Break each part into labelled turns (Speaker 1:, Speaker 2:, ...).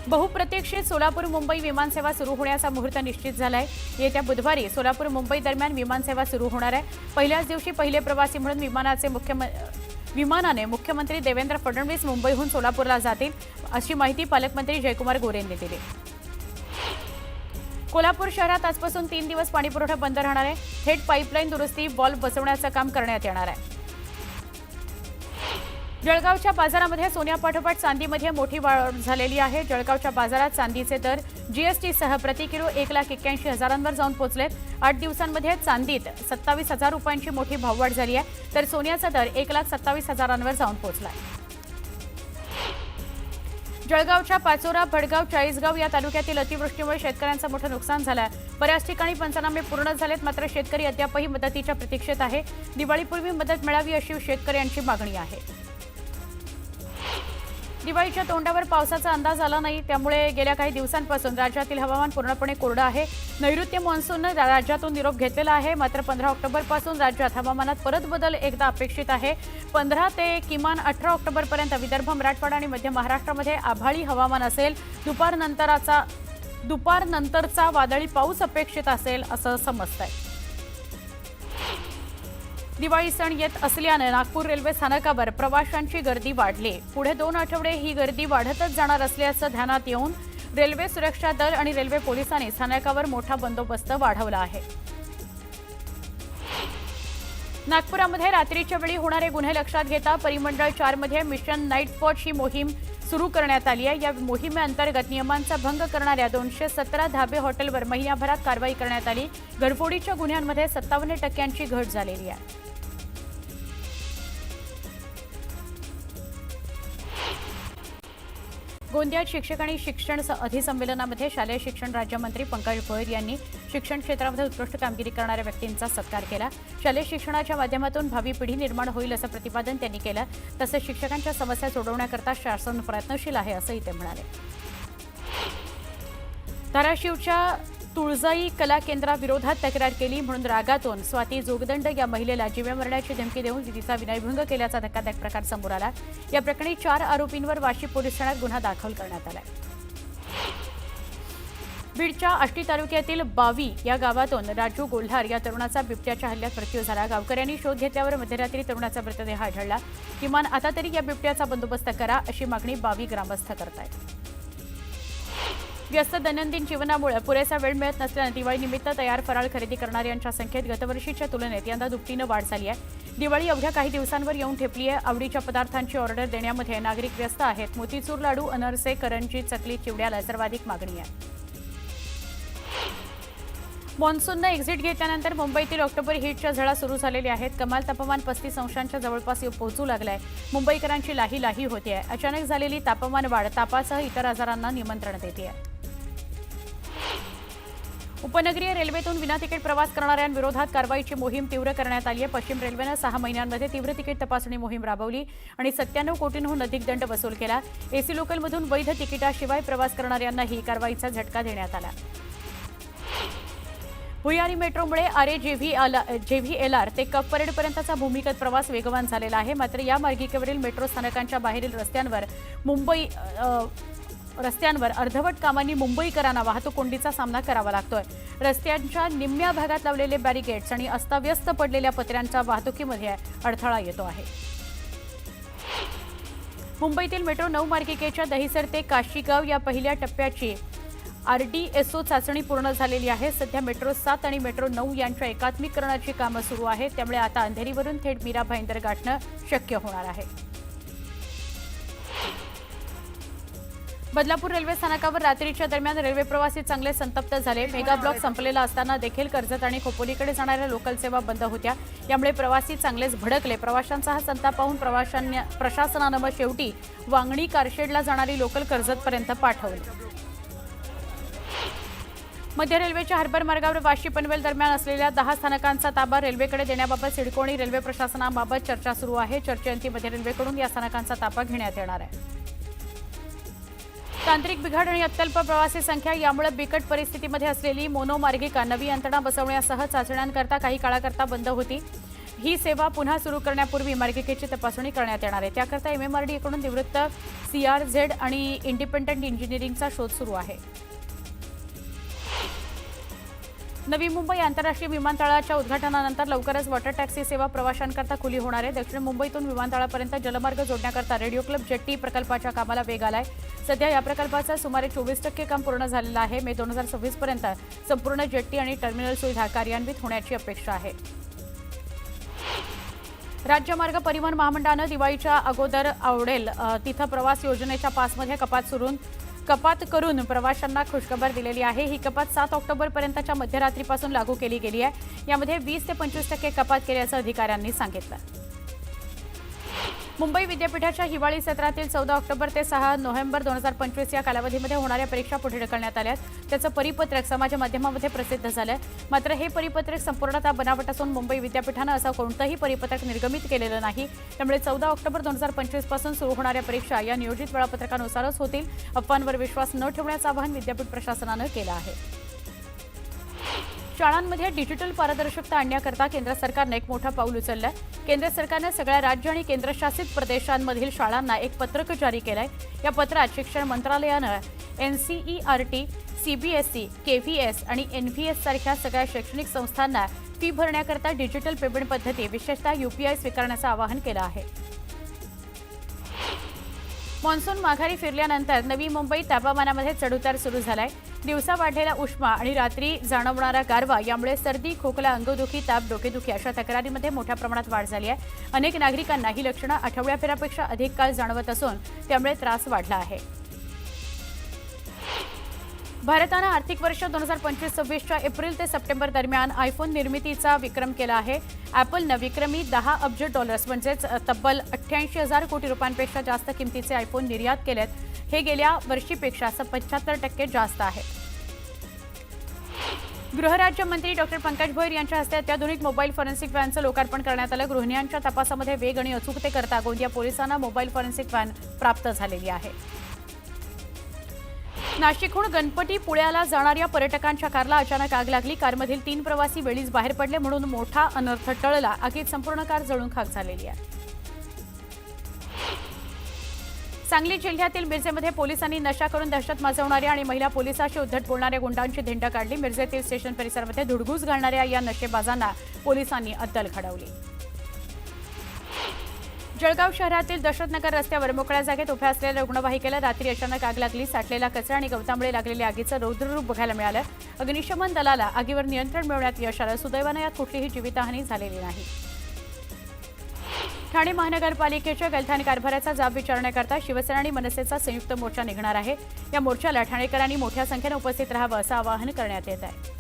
Speaker 1: बहुप्रतीक्षित सोलापूर मुंबई विमानसेवा सुरू होण्याचा मुहूर्त निश्चित झालाय। येत्या बुधवारी सोलापूर मुंबई दरम्यान विमानसेवा सुरू होणार आहे। पहिल्याच दिवशी पहिले प्रवासी म्हणून विमानाने मुख्यमंत्री देवेंद्र फडणवीस मुंबईहून सोलापूरला जातील, अशी माहिती पालकमंत्री जयकुमार गोरे यांनी दिली। कोल्हापूर शहरात आजपासून 3 दिवस पाणीपुरवठा बंद राहणार आहे। थेट पाईपलाईन दुरुस्ती, व्हॉल्व बसवण्याचं काम करण्यात येणार आहे। जळगावच्या बाजारामध्ये सोन्यापाठोपाठ चांदीमध्ये मोठी वाढ झालेली आहे। जळगावच्या बाजारात चांदीचे दर जीएसटीसह प्रति किलो 1,81,000 जाऊन पोहोचलेत। 8 दिवसांमध्ये चांदीत 27,000 रुपयांची मोठी भाववाढ झाली आहे, तर सोन्याचा दर 1,27,000 जाऊन पोहोचलाय। जळगावच्या पाचोरा, भडगाव, चाळीसगाव या तालुक्यातील अतिवृष्टीमुळे शेतकऱ्यांचं मोठं नुकसान झालं आहे। बऱ्याच ठिकाणी पंचनामे पूर्ण झालेत, मात्र शेतकरी अद्यापही मदतीच्या प्रतीक्षेत आहे। दिवाळीपूर्वी मदत मिळावी अशी शेतकऱ्यांची मागणी आहे। दिवाळीच्या तोंडावर पावसाचा अंदाज आला नाही, त्यामुळे गेल्या काही दिवसांपासून राज्यातील हवामान पूर्णपणे कोरडं आहे। नैऋत्य मान्सूनने राज्यातून निरोप घेतलेला आहे, मात्र 15 ऑक्टोबरपासून राज्यात हवामानात परत बदल एकदा अपेक्षित आहे। 15 ते किमान 18 ऑक्टोबरपर्यंत विदर्भ, मराठवाडा आणि मध्य महाराष्ट्रामध्ये आभाळी हवामान असेल। दुपारनंतरचा वादळी पाऊस अपेक्षित असेल असं समजतंय। दिवाळी सण येत असल्याने नागपूर रेल्वे स्थानकावर प्रवाशांची गर्दी वाढली। पुढे 2 आठवडे ही गर्दी वाढतच जाणार असल्याचं ध्यानात येऊन रेल्वे सुरक्षा दल आणि रेल्वे पोलिसांनी स्थानकावर मोठा बंदोबस्त वाढवला आहे। नागपुरामध्ये रात्रीच्या वेळी होणारे गुन्हे लक्षात घेता परिमंडळ 4 मध्ये मिशन नाईट वॉच ही मोहीम सुरू करण्यात आली आहे। या मोहिमेअंतर्गत नियमांचा भंग करणाऱ्या 217 धाबे, हॉटेलवर महिन्याभरात कारवाई करण्यात आली। घरफोडीच्या गुन्ह्यांमध्ये 57% घट झालेली आहे। गोंदियात शिक्षक आणि शिक्षण अधिसंमेलनामध्ये शालेय शिक्षण राज्यमंत्री पंकज भोयर यांनी शिक्षण क्षेत्रामध्ये उत्कृष्ट कामगिरी करणाऱ्या व्यक्तींचा सत्कार केला। शालेय शिक्षणाच्या माध्यमातून भावी पिढी निर्माण होईल असं प्रतिपादन त्यांनी केलं। तसेच शिक्षकांच्या समस्या सोडवण्याकरता शासन प्रयत्नशील आहे असंही ते म्हणाले। धाराशिवच्या तुळजाई कला केंद्राविरोधात तक्रार केली म्हणून रागातून स्वाती जोगदंड या महिलेला जीवे मरण्याची धमकी देऊन तिचा विनयभंग केल्याचा धक्कादायक प्रकार समोर आला। या प्रकरणी 4 आरोपींवर वाशी पोलीस ठाण्यात गुन्हा दाखल करण्यात आला। बीडच्या आष्टी तालुक्यातील बावी या गावातून राजू गोल्हार या तरुणाचा बिबट्याच्या हल्ल्यात मृत्यू झाला। गावकऱ्यांनी शोध घेतल्यावर मध्यरात्री तरुणाचा मृतदेह आढळला। किमान आता तरी या बिबट्याचा बंदोबस्त करा अशी मागणी बावी ग्रामस्थ करतायत। व्यस्त दैनंदिन जीवनामुळे पुरेसा वेळ मिळत नसल्याने दिवाळीनिमित्त तयार फराळ खरेदी करणाऱ्यांच्या संख्येत गतवर्षीच्या तुलनेत यंदा दुपटीनं वाढ झाली आहे। दिवाळी अवघ्या काही दिवसांवर येऊन ठेपली आहे। आवडीच्या पदार्थांची ऑर्डर देण्यामध्ये नागरिक व्यस्त आहेत। मोतीचूर लाडू, अनरसे, करंजी, चकली, चिवड्याला सर्वाधिक मागणी आहे। मान्सूननं एक्झिट घेतल्यानंतर मुंबईतील ऑक्टोबर हीटच्या झळा सुरू झालेल्या आहेत। कमाल तापमान 35 अंशांच्या जवळपास पोहोचू लागलंय। मुंबईकरांची लाही होते आहे। अचानक झालेली तापमान वाढ तापासह इतर आजारांना निमंत्रण देते आहे। उपनगरीय रेल्वेतून विना तिकीट प्रवास करणाऱ्यांविरोधात कारवाईची मोहीम तीव्र करण्यात आली आहे। पश्चिम रेल्वेनं 6 महिन्यांमध्ये तीव्र तिकीट तपासणी मोहीम राबवली आणि 97 कोटींहून अधिक दंड वसूल केला। एसी लोकलमधून वैध तिकिटाशिवाय प्रवास करणाऱ्यांनाही कारवाईचा झटका देण्यात आला। भुयारी मेट्रोमुळे जेव्हीएलआर ते कप परेडपर्यंतचा भूमिगत प्रवास वेगवान झालेला आहे। मात्र या मार्गिकेवरील मेट्रो स्थानकांच्या बाहेरील रस्त्यांवर अर्धवट कामांनी मुंबईकरांना वाहतूक कोंडीचा सामना करावा लागतोय। रस्त्यांच्या निम्म्या भागात लावलेले बॅरिकेड्स आणि अस्ताव्यस्त पडलेल्या पत्र्यांच्या वाहतुकीमध्ये अडथळा येतो आहे। मुंबईतील मेट्रो 9 मार्गिकेच्या दहिसर ते काशीगाव या पहिल्या टप्प्याची RDSO चाचणी पूर्ण झालेली आहे। सध्या मेट्रो 7 आणि मेट्रो 9 यांच्या एकात्मीकरणाची कामं सुरू आहेत, त्यामुळे आता अंधेरीवरून थेट मीरा भाईंदर गाठणं शक्य होणार आहे। बदलापूर रेल्वे स्थानकावर रात्रीच्या दरम्यान रेल्वे प्रवासी चांगले संतप्त झाले। मेगा ब्लॉक संपलेला असताना देखील कर्जत आणि खोपोलीकडे जाणाऱ्या लोकल सेवा बंद होत्या, यामुळे प्रवासी चांगलेच भडकले। प्रवाशांचा हा संताप पाहून प्रशासनानं मग शेवटी वांगणी कारशेडला जाणारी लोकल कर्जतपर्यंत पाठवली। मध्य रेल्वेच्या हार्बर मार्गावर वाशी पनवेल दरम्यान असलेल्या 10 स्थानकांचा ताबा रेल्वेकडे देण्याबाबत सिडको आणि रेल्वे प्रशासनाबाबत चर्चा सुरू आहे। चर्चेअंती मध्य रेल्वेकडून या स्थानकांचा ताबा घेण्यात येणार आहे। तांत्रिक बिघाड आणि अत्यल्प प्रवासी संख्या यामुळे बिकट परिस्थितीमध्ये असलेली मोनो मार्गिका नवी यंत्रणा बसवण्यासह चाचण्यांकरता काही काळाकरता बंद होती। ही सेवा पुन्हा सुरू करण्यापूर्वी मार्गिकेची तपासणी करण्यात येणार आहे. त्याकरता MMRDA कडून निवृत्त CRZ आणि इंडिपेंडंट इंजिनिअरिंगचा शोध सुरू आहे. नवी मुंबई आंतरराष्ट्रीय विमानतळाच्या उद्घाटनानंतर लवकरच वॉटर टॅक्सी सेवा प्रवाशांकरता खुली होणार आहे. दक्षिण मुंबईतून विमानतळापर्यंत जलमार्ग जोडण्याकरता रेडिओ क्लब जेट्टी प्रकल्पाच्या कामाला वेग आलाय. सध्या या प्रकल्पाचं सुमारे 24% काम पूर्ण झालेलं आहे. मे 2026 पर्यंत संपूर्ण जेट्टी आणि टर्मिनल सुविधा कार्यान्वित होण्याची अपेक्षा आहे. राज्य मार्ग परिवहन महामंडळानं दिवाळीच्या अगोदर आवडेल तिथं प्रवास योजनेच्या पासमध्ये कपात करून प्रवाशांना खुशखबर दिलेली आहे. ही कपात 7 ऑक्टोबरपर्यंतच्या मध्यरात्रीपासून लागू केली गेली आहे. यामध्ये 20 ते 25% कपात केल्याचं अधिकाऱ्यांनी सांगितलं. मुंबई विद्यापीठाच्या हिवाळी सत्रातील 14 ऑक्टोबर ते 6 नोव्हेंबर 2025 या कालावधीमध्ये होणाऱ्या परीक्षा पुढे ढकलण्यात आल्या. त्याचं परिपत्रक समाज माध्यमामध्ये प्रसिद्ध झालं. मात्र हे परिपत्रक संपूर्णतः बनावट असून मुंबई विद्यापीठानं असं कोणतंही परिपत्रक निर्गमित केलेलं नाही. त्यामुळे 14 ऑक्टोबर 2025 पासून सुरू होणाऱ्या परीक्षा या नियोजित वेळापत्रकानुसारच होतील. अफवांवर विश्वास न ठेवण्याचं आवाहन विद्यापीठ प्रशासनानं केलं आहे. शाळांमध्ये डिजिटल पारदर्शकता आणण्याकरता केंद्र सरकारने एक मोठं पाऊल उचललं आहे. केंद्र सरकारने सगळ्या राज्य आणि केंद्रशासित प्रदेशांमधील शाळांना एक पत्रक जारी केलं आहे. या पत्रात शिक्षण मंत्रालयानं NCERT, CBSE, KVS आणि NVS सारख्या सगळ्या शैक्षणिक संस्थांना फी भरण्याकरता डिजिटल पेमेंट पद्धती विशेषतः UPI स्वीकारण्याचं आवाहन केलं आहे. मॉन्सून माघारी फिरल्यानंतर नवी मुंबईत तापमानामध्ये चढउतार सुरू झालाय. दिवसा वाढलेला उष्मा आणि रात्री जाणवणारा गारवा यामुळे सर्दी, खोकला, अंगदुखी, ताप, डोकेदुखी अशा तक्रारींमध्ये मोठ्या प्रमाणात वाढ झाली आहे. अनेक नागरिकांना ही लक्षणं आठवड्याभरापेक्षा अधिक काळ जाणवत असून त्यामुळे त्रास वाढला आहे. भारतानं आर्थिक वर्ष 2025-26च्या एप्रिल ते सप्टेंबर दरम्यान आयफोन निर्मितीचा विक्रम केला आहे. ॲपलनं विक्रमी $10 अब्ज म्हणजेच तब्बल 88,000 कोटी रुपयांपेक्षा जास्त किमतीचे आयफोन निर्यात केलेत. हे गेल्या वर्षीपेक्षा 75% जास्त आहे. गृहराज्यमंत्री डॉ. पंकज भोयर यांच्या हस्ते अत्याधुनिक मोबाईल फॉरेन्सिक व्हॅनचं लोकार्पण करण्यात आलं. गृहिणींच्या तपासामध्ये वेग आणि अचूकतेकरता गोंदिया पोलिसांना मोबाईल फॉरेन्सिक व्हॅन प्राप्त झालेली आहे. नाशिकहून गणपतीपुळ्याला जाणाऱ्या पर्यटकांच्या कारला अचानक आग लागली. कारमधील 3 प्रवासी वेळीच बाहेर पडले म्हणून मोठा अनर्थ टळला. आगीत संपूर्ण कार जळून खाक झालेली आहे. सांगली जिल्ह्यातील मिरजेमध्ये पोलिसांनी नशा करून दहशत माजवणाऱ्या आणि महिला पोलिसाशी उद्धट बोलणाऱ्या गुंडांची धिंड काढली. मिरजेतील स्टेशन परिसरामध्ये धुडगूस घालणाऱ्या या नशेबाजांना पोलिसांनी अद्दल घडवली. जळगाव शहरातील दशरथनगर रस्त्यावर मोकळ्या जागेत उभ्या असलेल्या रुग्णवाहिकेला रात्री अचानक आग लागली. साठलेला कचरा आणि गवतामुळे लागलेल्या आगीचं रौद्ररूप बघायला मिळालं. अग्निशमन दलाला आगीवर नियंत्रण मिळवण्यात यश आलं. सुदैवानं यात कुठलीही जीवितहानी झालेली नाही. ठाणे महानगरपालिकेच्या गलथान कारभाराचा जाब विचारण्याकरता शिवसेना आणि मनसेचा संयुक्त मोर्चा निघणार आहे. या मोर्चाला ठाणेकरांनी मोठ्या संख्येनं उपस्थित राहावं असं आवाहन करण्यात येत आहे.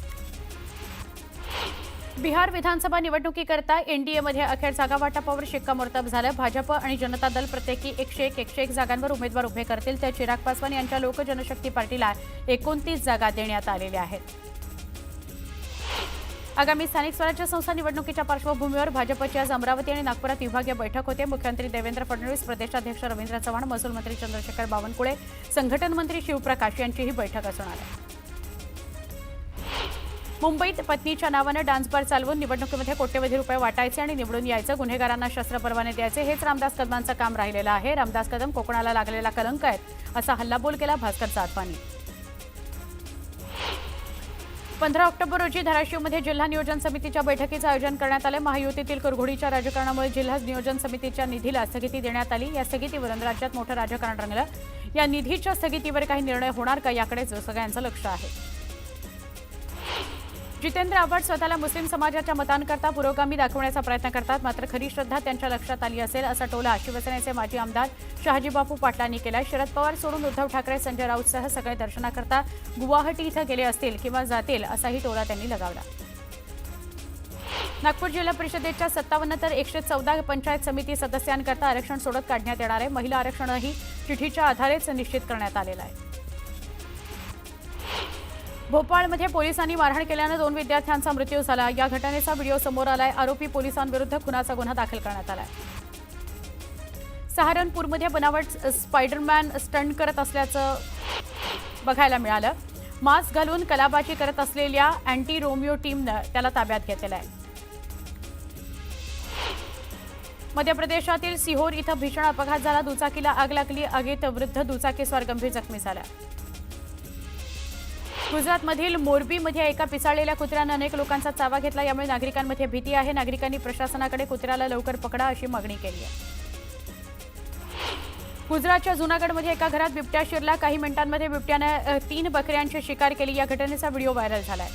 Speaker 1: बिहार विधानसभा निवडणुकीकरता NDAमध्ये अखेर जागा वाटपावर शिक्कामोर्तब झालं. भाजप आणि जनता दल प्रत्येकी 101 जागांवर उमेदवार उभे करतील. तर चिराग पासवान यांच्या लोक जनशक्ती पार्टीला 29 जागा देण्यात आलेल्या आहेत. आगामी स्थानिक स्वराज्य संस्था निवडणुकीच्या पार्श्वभूमीवर भाजपची आज अमरावती आणि नागपुरात विभागीय बैठक होते. मुख्यमंत्री देवेंद्र फडणवीस, प्रदेशाध्यक्ष रवींद्र चव्हाण, महसूल मंत्री चंद्रशेखर बावनकुळे, संघटन मंत्री शिवप्रकाश यांची ही बैठक असणार आहे. मुंबईत पत्नीच्या नावानं डान्स बार चालवून निवडणुकीमध्ये कोट्यवधी रुपये वाटायचे आणि निवडून यायचं, गुन्हेगारांना शस्त्र परवाने द्यायचे, हेच रामदास कदमांचं काम राहिलेलं आहे. रामदास कदम कोकणाला लागलेला कलंक आहेत असा हल्लाबोल केला भास्कर जाधवांनी. 15 ऑक्टोबर रोजी धाराशिवमध्ये जिल्हा नियोजन समितीच्या बैठकीचं आयोजन करण्यात आलं. महायुतीतील कुरघोडीच्या राजकारणामुळे जिल्हा नियोजन समितीच्या निधीला स्थगिती देण्यात आली. या स्थगितीवरून राज्यात मोठं राजकारण रंगलं. या निधीच्या स्थगितीवर काही निर्णय होणार का याकडेच सगळ्यांचं लक्ष आहे. जितेंद्र आव्हाड स्वतःला मुस्लिम समाजाच्या मतांकरता पुरोगामी दाखवण्याचा प्रयत्न करतात. मात्र खरी श्रद्धा त्यांच्या लक्षात आली असेल असा टोला शिवसेनेचे माजी आमदार शहाजीबापू पाटलांनी केला. शरद पवार सोडून उद्धव ठाकरे, संजय राऊतसह सगळे दर्शनाकरता गुवाहाटी इथं गेले असतील किंवा जातील असाही टोला त्यांनी लगावला. नागपूर जिल्हा परिषदेच्या 57 तर 114 पंचायत समिती सदस्यांकरता आरक्षण सोडत काढण्यात येणार आहे. महिला आरक्षणही चिठ्ठीच्या आधारेच निश्चित करण्यात आलेलं आहे. भोपाळमध्ये पोलिसांनी मारहाण केल्यानं 2 विद्यार्थ्यांचा मृत्यू झाला. या घटनेचा व्हिडिओ समोर आलाय. आरोपी पोलिसांविरुद्ध खुनाचा गुन्हा दाखल करण्यात आलाय. सहारनपूरमध्ये बनावट स्पायडरमॅन स्टंट करत असल्याचं बघायला मिळालं. मास्क घालून कलाबाजी करत असलेल्या अँटी रोमिओ टीमनं त्याला ताब्यात घेतलेलं आहे. मध्य प्रदेशातील सिहोर इथं भीषण अपघात झाला. दुचाकीला आग लागली. आगीत वृद्ध दुचाकीस्वार गंभीर जखमी झाला. गुजरातमधील मोरबीमध्ये एका पिसाळलेल्या कुत्र्यानं अनेक लोकांचा चावा घेतला. यामुळे नागरिकांमध्ये भीती आहे. नागरिकांनी प्रशासनाकडे कुत्र्याला लवकर पकडा अशी मागणी केली आहे. गुजरातच्या जुनागडमध्ये एका घरात बिबट्या शिरला. काही मिनिटांमध्ये बिबट्याने 3 बकऱ्यांची शिकार केली. या घटनेचा व्हिडिओ व्हायरल झालाय.